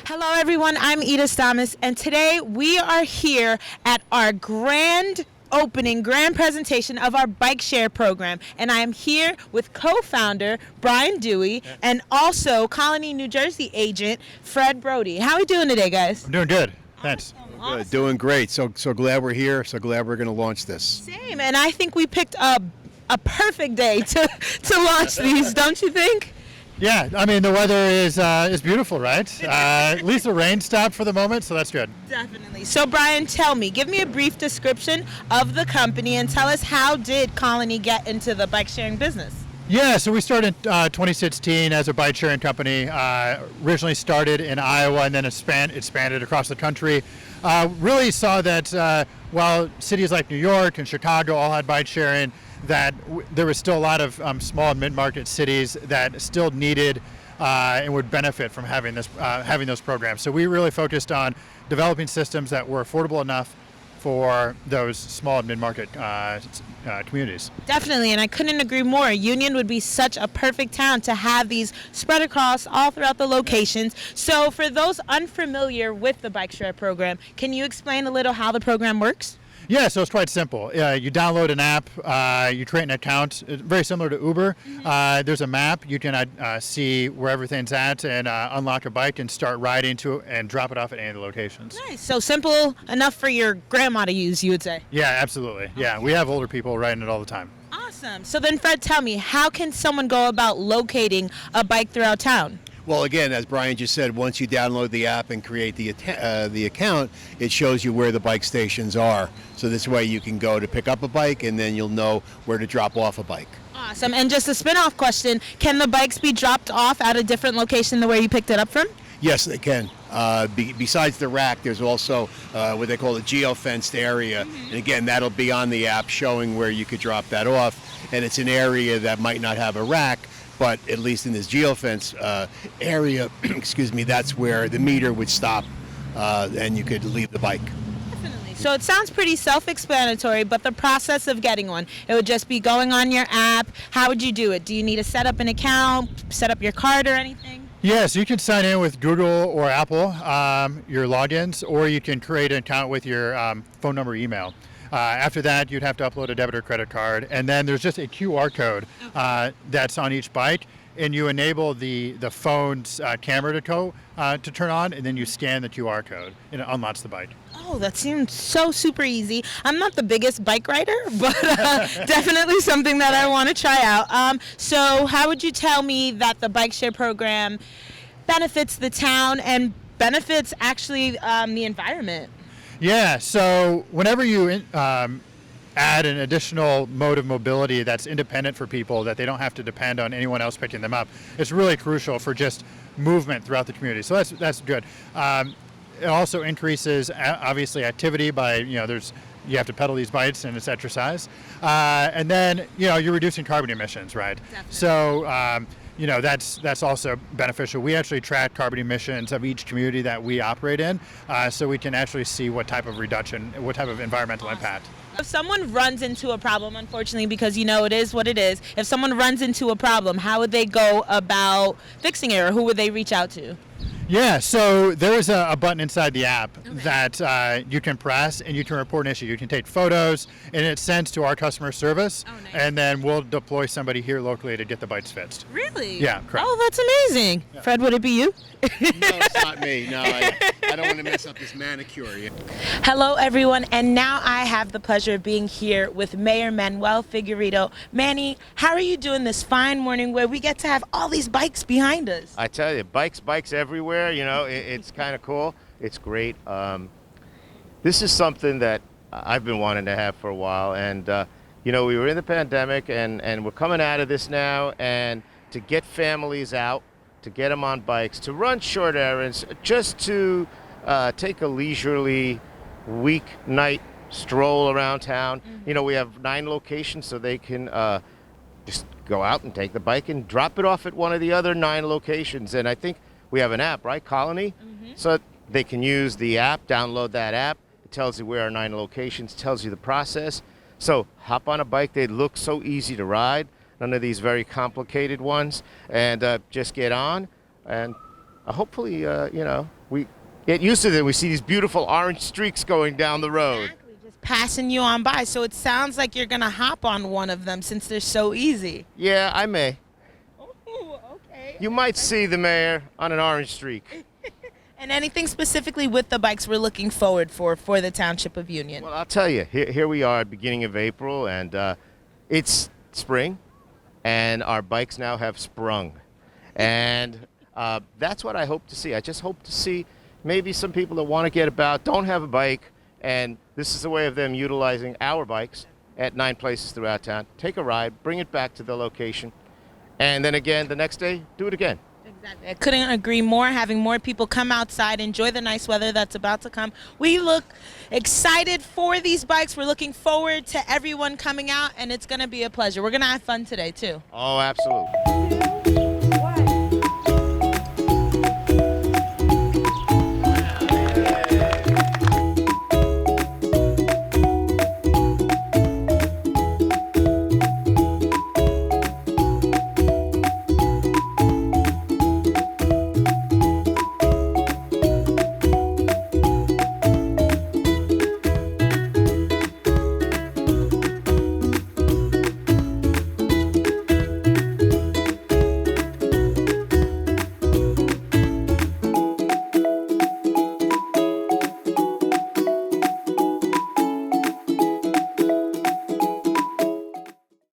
Hello, everyone. I'm Edith Thomas, and today we are here at our grand presentation of our bike share program. And I am here with co-founder Brian Dewey and also Colony, New Jersey agent Fred Brody. How are we doing today, guys? I'm doing good. Thanks. Awesome. Good, doing great. So glad we're here. So glad we're going to launch this. Same, and I think we picked a perfect day to launch these, don't you think? Yeah, I mean, the weather is beautiful, right? At least the rain stopped for the moment, so that's good. Definitely. So, Brian, give me a brief description of the company and tell us, how did Colony get into the bike sharing business? Yeah, so we started in 2016 as a bike sharing company. Originally started in Iowa and then expanded across the country. Really saw that while cities like New York and Chicago all had bike sharing, that there was still a lot of small and mid-market cities that still needed and would benefit from having those programs. So we really focused on developing systems that were affordable enough for those small and mid-market communities. Definitely, and I couldn't agree more. Union would be such a perfect town to have these spread across all throughout the locations. So for those unfamiliar with the bike share program, can you explain a little how the program works? Yeah, so it's quite simple. You download an app, you create an account, very similar to Uber. There's a map, you can see where everything's at and unlock a bike and start riding to and drop it off at any of the locations. Nice, so simple enough for your grandma to use, you would say? Yeah, absolutely. Yeah, we have older people riding it all the time. Awesome. So then, Fred, tell me, how can someone go about locating a bike throughout town? Well, again, as Brian just said, once you download the app and create the account, it shows you where the bike stations are. So this way you can go to pick up a bike and then you'll know where to drop off a bike. Awesome. And just a spin-off question, can the bikes be dropped off at a different location than where you picked it up from? Yes, they can. Besides the rack, there's also what they call a geo-fenced area. And again, that'll be on the app showing where you could drop that off. And it's an area that might not have a rack, but at least in this geofence area, excuse me, that's where the meter would stop and you could leave the bike. Definitely. So it sounds pretty self-explanatory, but the process of getting one, it would just be going on your app. How would you do it? Do you need to set up an account, set up your card or anything? Yes, you can sign in with Google or Apple, your logins, or you can create an account with your phone number, email. After that, you'd have to upload a debit or credit card, and then there's just a QR code that's on each bike, and you enable the phone's camera to turn on, and then you scan the QR code, and it unlocks the bike. Oh, that seems so super easy. I'm not the biggest bike rider, but definitely something that I want to try out. So how would you tell me that the bike share program benefits the town and benefits actually the environment? Yeah, so whenever you add an additional mode of mobility that's independent for people, that they don't have to depend on anyone else picking them up, it's really crucial for just movement throughout the community. So that's good. It also increases, obviously, activity by, you have to pedal these bikes and it's exercise. And then, you're reducing carbon emissions, right? Definitely. So, that's also beneficial. We actually track carbon emissions of each community that we operate in, so we can actually see what type of reduction, what type of environmental impact. If someone runs into a problem, unfortunately, because it is what it is, if someone runs into a problem, how would they go about fixing it, or who would they reach out to? Yeah, so there is a button inside the app that you can press and you can report an issue. You can take photos and it sends to our customer service, and then we'll deploy somebody here locally to get the bikes fixed. Really? Yeah, correct. Oh, that's amazing. Yeah. Fred, would it be you? No, it's not me. No, I don't want to mess up this manicure. Hello, everyone, and now I have the pleasure of being here with Mayor Manuel Figuerito. Manny, how are you doing this fine morning where we get to have all these bikes behind us? I tell you, bikes everywhere. It's kind of cool. It's great. This is something that I've been wanting to have for a while, and we were in the pandemic, and we're coming out of this now, and to get families out, to get them on bikes, to run short errands, just to take a leisurely weeknight stroll around town. We have 9 locations, so they can just go out and take the bike and drop it off at one of the other 9 locations. And I think we have an app, right, Colony? So they can use the app, download that app. It tells you where our 9 locations, tells you the process. So hop on a bike. They look so easy to ride, none of these very complicated ones, and just get on and hopefully, we get used to it. We see these beautiful orange streaks going down the road. Exactly, just passing you on by. So it sounds like you're gonna hop on one of them since they're so easy. Yeah, I may. Oh, okay. You might see the mayor on an orange streak. And anything specifically with the bikes we're looking forward for the Township of Union? Well, I'll tell you, here we are, beginning of April, and it's spring, and our bikes now have sprung. And that's what I hope to see. I just hope to see maybe some people that want to get about, don't have a bike, and this is a way of them utilizing our bikes at 9 places throughout town. Take a ride, bring it back to the location, and then again, the next day, do it again. Exactly. I couldn't agree more. Having more people come outside, enjoy the nice weather that's about to come. We look excited for these bikes. We're looking forward to everyone coming out, and it's going to be a pleasure. We're going to have fun today, too. Oh, absolutely.